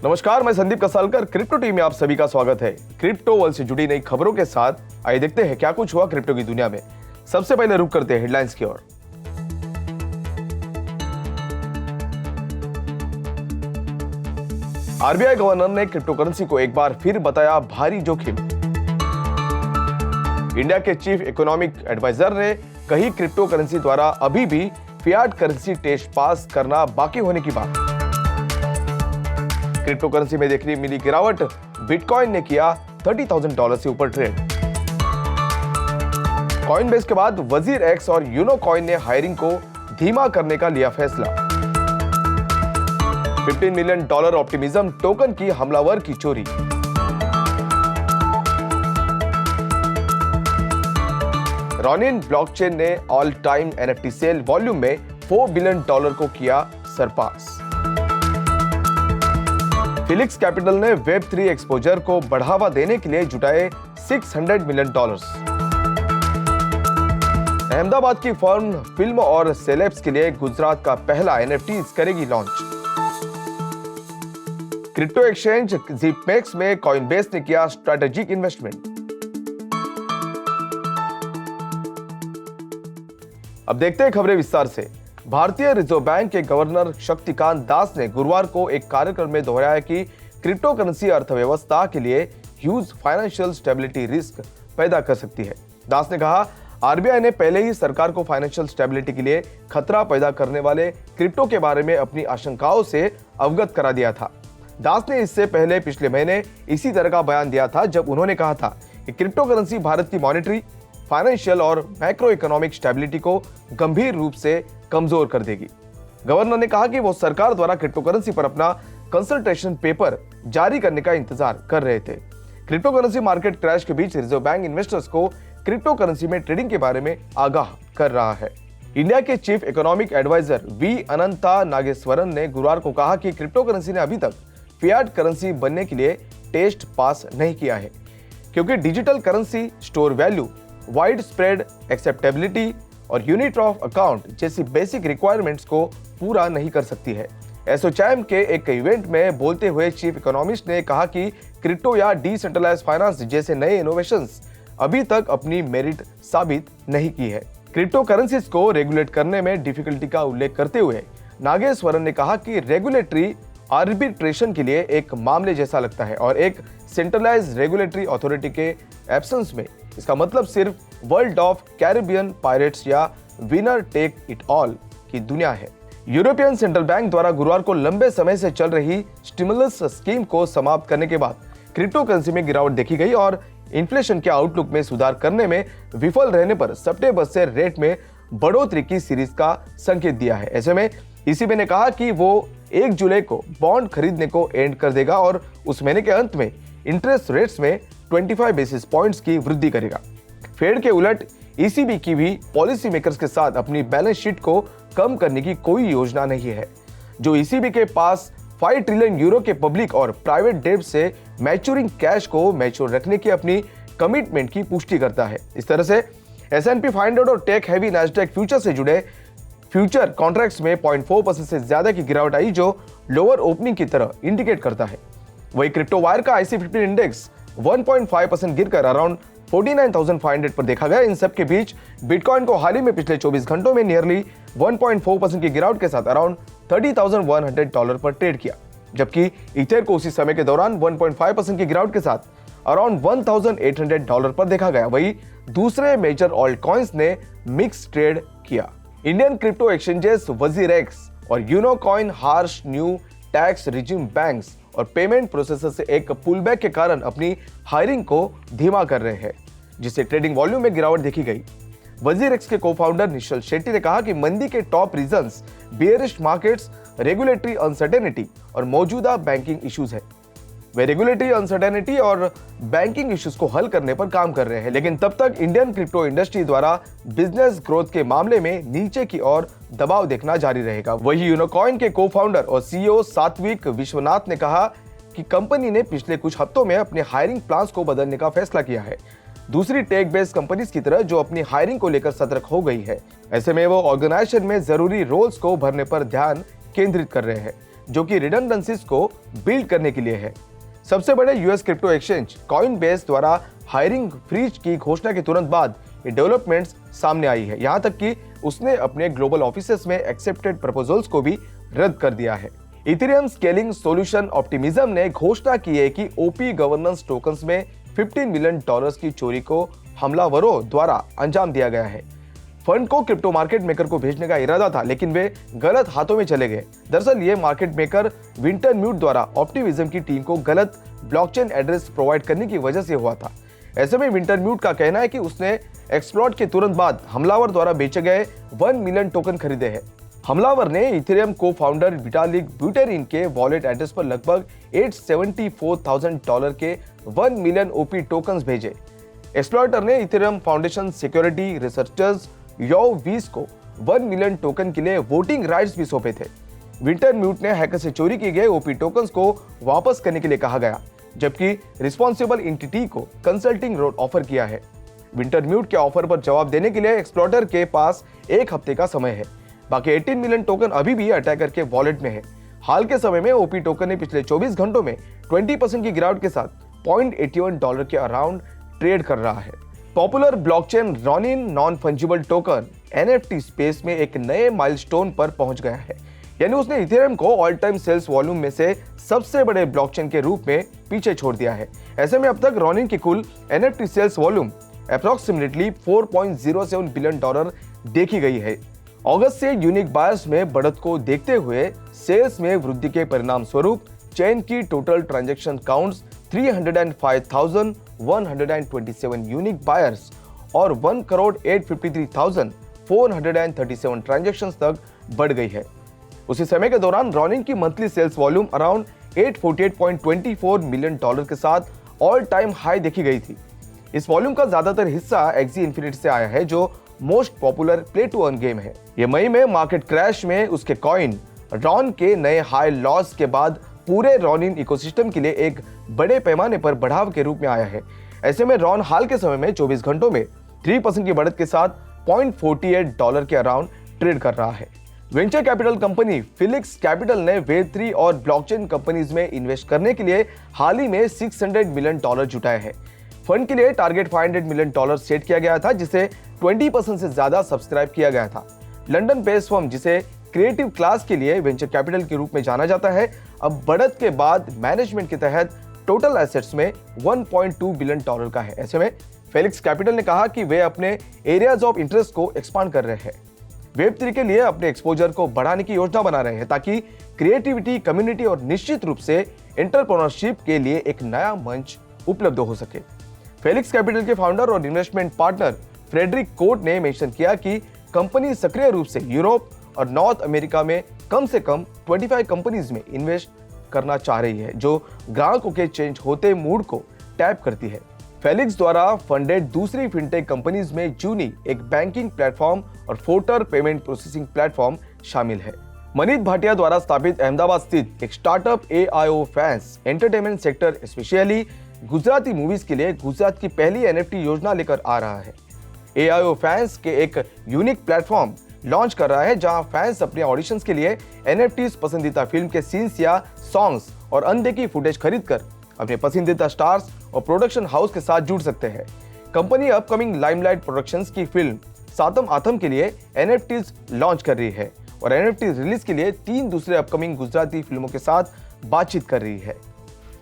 नमस्कार, मैं Sandeep कसालकर। Crypto team में आप सभी का स्वागत है। क्रिप्टो वर्ल्ड से जुड़ी नई खबरों के साथ आइए देखते हैं क्या कुछ हुआ क्रिप्टो की दुनिया में। सबसे पहले रुक करते हैं हेडलाइंस की ओर। आरबीआई गवर्नर ने क्रिप्टो करेंसी को एक बार फिर बताया भारी जोखिम। इंडिया के चीफ इकोनॉमिक एडवाइजर ने कही क्रिप्टो करेंसी द्वारा अभी भी फियाट करेंसी टेस्ट पास करना बाकी होने की बात। क्रिप्टो करेंसी में देखने मिली गिरावट, बिटकॉइन ने किया $30,000 से ऊपर ट्रेड। कॉइनबेस के बाद वजीर एक्स और यूनो कॉइन ने हायरिंग को धीमा करने का लिया फैसला। $15 मिलियन ऑप्टिमिज्म टोकन की हमलावर की चोरी। रॉनिन ब्लॉकचेन ने all time NFT sale volume में $4 बिलियन को किया सरपास। फिलिक्स कैपिटल ने वेब3 एक्सपोजर को बढ़ावा देने के लिए जुटाए $600 मिलियन। अहमदाबाद की फर्म फिल्म और सेलेब्स के लिए गुजरात का पहला एनएफटी करेगी लॉन्च। क्रिप्टो एक्सचेंज ज़ीपमेक्स में कॉइनबेस ने किया स्ट्रैटेजिक इन्वेस्टमेंट। अब देखते हैं खबरें विस्तार से। भारतीय रिजर्व बैंक के गवर्नर शक्तिकांत दास ने गुरुवार को एक कार्यक्रम में दोहराया कि क्रिप्टो करेंसी अर्थव्यवस्था के लिए ह्यूज फाइनेंशियल स्टेबिलिटी रिस्क पैदा कर सकती है। दास ने कहा, आरबीआई ने पहले ही सरकार को फाइनेंशियल स्टेबिलिटी के लिए खतरा पैदा करने वाले क्रिप्टो के बारे में अपनी आशंकाओं से अवगत करा दिया था। दास ने इससे पहले पिछले महीने इसी तरह का बयान दिया था जब उन्होंने कहा था कि क्रिप्टो करेंसी भारत की मॉनेटरी, फाइनेंशियल और मैक्रो इकोनॉमिक स्टेबिलिटी को गंभीर रूप से कमजोर कर देगी। गवर्नर ने कहा कि वो सरकार द्वारा क्रिप्टो करेंसी पर अपना कंसल्टेशन पेपर जारी करने का इंतजार कर रहे थे। क्रिप्टो करेंसी मार्केट क्रैश के बीच रिजर्व बैंक इन्वेस्टर्स को क्रिप्टो करेंसी में ट्रेडिंग के बारे में आगाह कर रहा है। इंडिया के चीफ इकोनॉमिक एडवाइजर वी अनंता नागेश्वरन ने गुरुवार को कहा कि क्रिप्टो करेंसी ने अभी तक फियाट करेंसी बनने के लिए टेस्ट पास नहीं किया है, क्योंकि digital currency store value, wide spread acceptability और यूनिट ऑफ अकाउंट जैसी बेसिक रिक्वायरमेंट्स को पूरा नहीं कर सकती है। एसोचैम के एक इवेंट में बोलते हुए चीफ इकोनॉमिस्ट ने कहा कि क्रिप्टो या डिसेंट्रलाइज्ड फाइनेंस जैसे नए इनोवेशंस अभी तक अपनी मेरिट साबित नहीं की है। क्रिप्टो करेंसीज को रेगुलेट करने में डिफिकल्टी का उल्लेख करते हुए नागेश्वरन ने कहा कि रेगुलेटरी आर्बिट्रेशन के लिए एक मामले जैसा लगता है और एक सेंट्रलाइज्ड रेगुलेटरी अथॉरिटी के एब्सेंस में इसका मतलब सिर्फ वर्ल्ड ऑफ कैरिबियन पायरेट्स या विनर टेक इट ऑल की दुनिया है। यूरोपियन सेंट्रल बैंक द्वारा गुरुवार को लंबे समय से चल रही स्टिमुलस स्कीम को समाप्त करने के बाद क्रिप्टो करेंसी में गिरावट देखी गई और इन्फ्लेशन के आउटलुक में सुधार करने में विफल रहने पर सितंबर से रेट में बढ़ोतरी की सीरीज का संकेत दिया है। ऐसे में ईसीबी ने कहा कि वो 1 जुलाई को बॉन्ड खरीदने को एंड कर देगा और उस महीने के अंत में इंटरेस्ट रेट्स में 25 बेसिस पॉइंट्स की वृद्धि करेगा। फेड के उलट ईसीबी की भी पॉलिसी मेकर्स के साथ अपनी बैलेंस शीट को कम करने की कोई योजना नहीं है, जो ईसीबी के पास 5 ट्रिलियन यूरो के पब्लिक और प्राइवेट डेब्ट से मैच्योरिंग कैश को मैच्योर रखने की अपनी कमिटमेंट की पुष्टि करता है। इस तरह से S&P 500 और टेक हैवी नैस्डैक फ्यूचर से जुड़े फ्यूचर कॉन्ट्रैक्ट्स में 0.4% से ज्यादा की गिरावट आई, जो लोअर ओपनिंग की तरह इंडिकेट करता है। वही क्रिप्टो वायर का IC50 इंडेक्स 1.5% गिरकर अराउंड 49,500 पर देखा गया। इन सब के बीच बिटकॉइन को हाल ही में पिछले 24 घंटों में नियरली 1.4% की गिरावट के साथ अराउंड $30,100 पर ट्रेड किया, जबकि इथेर को उसी समय के दौरान 1.5% की गिरावट के साथ अराउंड $1,800 पर देखा गया। वही दूसरे मेजर ऑल्ट कॉइन्स ने मिक्स ट्रेड किया। Indian crypto exchanges WazirX और Unocoin harsh new tax regime banks और पेमेंट प्रोसेसर से एक पुलबैक के कारण अपनी हायरिंग को धीमा कर रहे हैं, जिससे ट्रेडिंग वॉल्यूम में गिरावट देखी गई। वजीर एक्स के को-फाउंडर निश्चल शेट्टी ने कहा कि मंदी के top reasons bearish markets, regulatory uncertainty और मौजूदा बैंकिंग इश्यूज है। वे रेगुलेटरी अनसर्टेनिटी और बैंकिंग इश्यूज को हल करने पर काम कर रहे हैं, लेकिन तब तक इंडियन क्रिप्टो इंडस्ट्री द्वारा बिजनेस ग्रोथ के मामले में नीचे की ओर दबाव देखना जारी रहेगा। वही यूनोकॉइन के को-फाउंडर और सीईओ सात्विक विश्वनाथ ने कहा कि कंपनी ने पिछले कुछ हफ्तों में अपने हायरिंग प्लान्स को बदलने का फैसला किया है, दूसरी टेक बेस्ड कंपनीज की तरह जो अपनी हायरिंग को लेकर सतर्क हो गई है। ऐसे में वो ऑर्गेनाइजेशन में जरूरी रोल्स को भरने पर ध्यान केंद्रित कर रहे हैं, जो कि रिडंडेंसीज को बिल्ड करने के लिए है। सबसे बड़े यूएस क्रिप्टो एक्सचेंज कॉइनबेस द्वारा हायरिंग फ्रीज की घोषणा के तुरंत बाद ये डेवलपमेंट्स सामने आई है। यहां तक कि उसने अपने ग्लोबल ऑफिसेस में एक्सेप्टेड प्रपोजल्स को भी रद्द कर दिया है। इथेरियम स्केलिंग सॉल्यूशन ऑप्टिमिज्म ने घोषणा की है कि ओपी गवर्नेंस टोकन्स में $15 मिलियन की चोरी को हमलावरों द्वारा अंजाम दिया गया है। फंड को क्रिप्टो मार्केट मेकर को भेजने का इरादा था, लेकिन वे गलत हाथों में चले गए। दरअसल ये मार्केट मेकर विंटरम्यूट द्वारा ऑप्टिमिज्म की टीम को गलत ब्लॉकचेन एड्रेस प्रोवाइड करने की वजह से हुआ था। ऐसे में विंटरम्यूट का कहना है कि उसने एक्सप्लॉइट के तुरंत बाद हमलावर द्वारा बेचे गए 1 मिलियन टोकन खरीदे हैं। हमलावर ने इथेरियम को फाउंडर विटालिक ब्यूटेरिन के वॉलेट एड्रेस पर लगभग $874,000 के 1 मिलियन ओपी टोकन्स भेजे। एक्सप्लॉइटर ने इथेरियम फाउंडेशन सिक्योरिटी रिसर्चर्स यो वीस को 1 मिलियन टोकन के लिए वोटिंग राइट्स भी सौंपे थे। विंटरम्यूट ने हैकर से चोरी किए गए ओपी टोकन्स को वापस करने के लिए कहा गया, जबकि रिस्पॉन्सिबल एंटिटी को कंसल्टिंग रोड ऑफर किया है। विंटरम्यूट के ऑफर पर जवाब देने के लिए एक्सप्लॉइटर के पास 1 हफ्ते का समय है। बाकी 18 मिलियन टोकन अभी भी अटैकर के वॉलेट में है। हाल के समय में ओपी टोकन ने पिछले 24 घंटों में 20% की गिरावट के साथ $0.81 के अराउंड ट्रेड कर रहा है। Popular blockchain Ronin non fungible token NFT space में एक नए माइलस्टोन पर पहुंच गया है, यानी उसने इथेरियम को ऑल टाइम सेल्स वॉल्यूम में से सबसे बड़े ब्लॉकचेन के रूप में पीछे छोड़ दिया है। ऐसे में अब तक रॉनिन की कुल NFT sales volume approximately $4.07 billion देखी गई है। अगस्त से यूनिक बायर्स में बढ़त को देखते हुए सेल्स में वृद्धि के परिणाम स्वरूप चेन की total transaction counts 305,127 unique buyers और 1,853,437 ट्रांजैक्शंस तक बढ़ गई है। उसी समय के दौरान रॉनिन की monthly sales volume around $848.24 million के साथ ऑल टाइम हाई देखी गई थी। इस वॉल्यूम का ज्यादातर हिस्सा एक्सी इन्फिनिटी से आया है, जो most popular play to earn game है। ये मई में मार्केट क्रैश में उसके कॉइन रॉन के नए हाई लॉस के बाद पूरे रॉनिन इकोसिस्टम के लिए एक बड़े पैमाने पर बढ़ाव के रूप में आया है। ऐसे में रॉन हाल के समय में 24 घंटों में 3% की बढ़त के साथ $0.48 के अराउंड ट्रेड कर रहा है। Venture capital company Felix capital ने वेब3 और ब्लॉकचेन कंपनीज में इन्वेस्ट करने के लिए हाल ही में $600 मिलियन जुटाए हैं। फंड के लिए टारगेट $500 मिलियन सेट किया गया था, जिसे 20% से ज्यादा सब्सक्राइब किया गया था। लंदन बेस्ड फर्म, जिसे क्रिएटिव क्लास के लिए वेंचर कैपिटल के रूप में जाना जाता है, अब बढ़त के बाद मैनेजमेंट के तहत टोटल एसेट्स में $1.2 बिलियन का है। ऐसे में फेलिक्स कैपिटल ने कहा कि वे अपने एरियाज ऑफ इंटरेस्ट को एक्सपांड कर रहे हैं। वेब3 के लिए अपने एक्सपोजर को बढ़ाने की योजना बना रहे हैं, ताकि क्रिएटिविटी, कम्युनिटी और निश्चित रूप से एंटरप्रेन्योरशिप के लिए एक नया मंच उपलब्ध हो सके। फेलिक्स कैपिटल के फाउंडर और इन्वेस्टमेंट पार्टनर फ्रेडरिक कोट ने मेंशन किया कि कंपनी सक्रिय रूप से यूरोप और नॉर्थ अमेरिका में कम से कम 25 कंपनीज में इन्वेस्ट करना चाह रही है, जो ग्राहकों के चेंज होते मूड को टैप करती है। फेलिक्स द्वारा फंडेड दूसरी फिनटेक कंपनीज में जूनी, एक बैंकिंग प्लेटफॉर्म, और फोटर पेमेंट प्रोसेसिंग प्लेटफॉर्म शामिल है। मनीष भाटिया द्वारा स्थापित अहमदाबाद स्थित एक startup AIO fans entertainment sector specially Gujarati movies के लिए गुजरात की पहली NFT योजना लेकर आ रहा है। AIO फैंस के एक यूनिक प्लेटफॉर्म लॉन्च कर रहा है, जहां फैंस अपने ऑडिशंस के लिए NFTs, पसंदीदा फिल्म के सीन्स या सॉन्ग्स और अनदेखी फुटेज खरीदकर अपने पसंदीदा स्टार्स और प्रोडक्शन हाउस के साथ जुड़ सकते हैं। कंपनी अपकमिंग लाइमलाइट प्रोडक्शंस की फिल्म सातम आथम के लिए NFTs लॉन्च कर रही है और NFT रिलीज के लिए 3 दूसरे अपकमिंग गुजराती फिल्मों के साथ बातचीत कर रही है।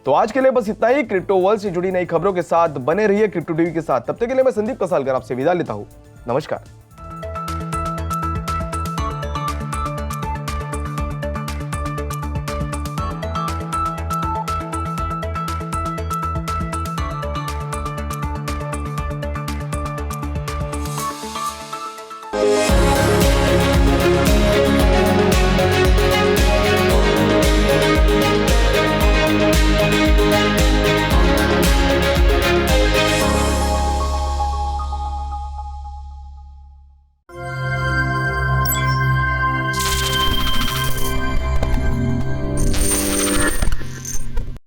तो आज के लिए बस इतना ही। क्रिप्टो वर्ल्ड से जुड़ी नई खबरों के साथ बने रहिए क्रिप्टो टीवी के साथ। तब तक के लिए मैं संदीप कसालकर आपसे विदा लेता हूं। नमस्कार।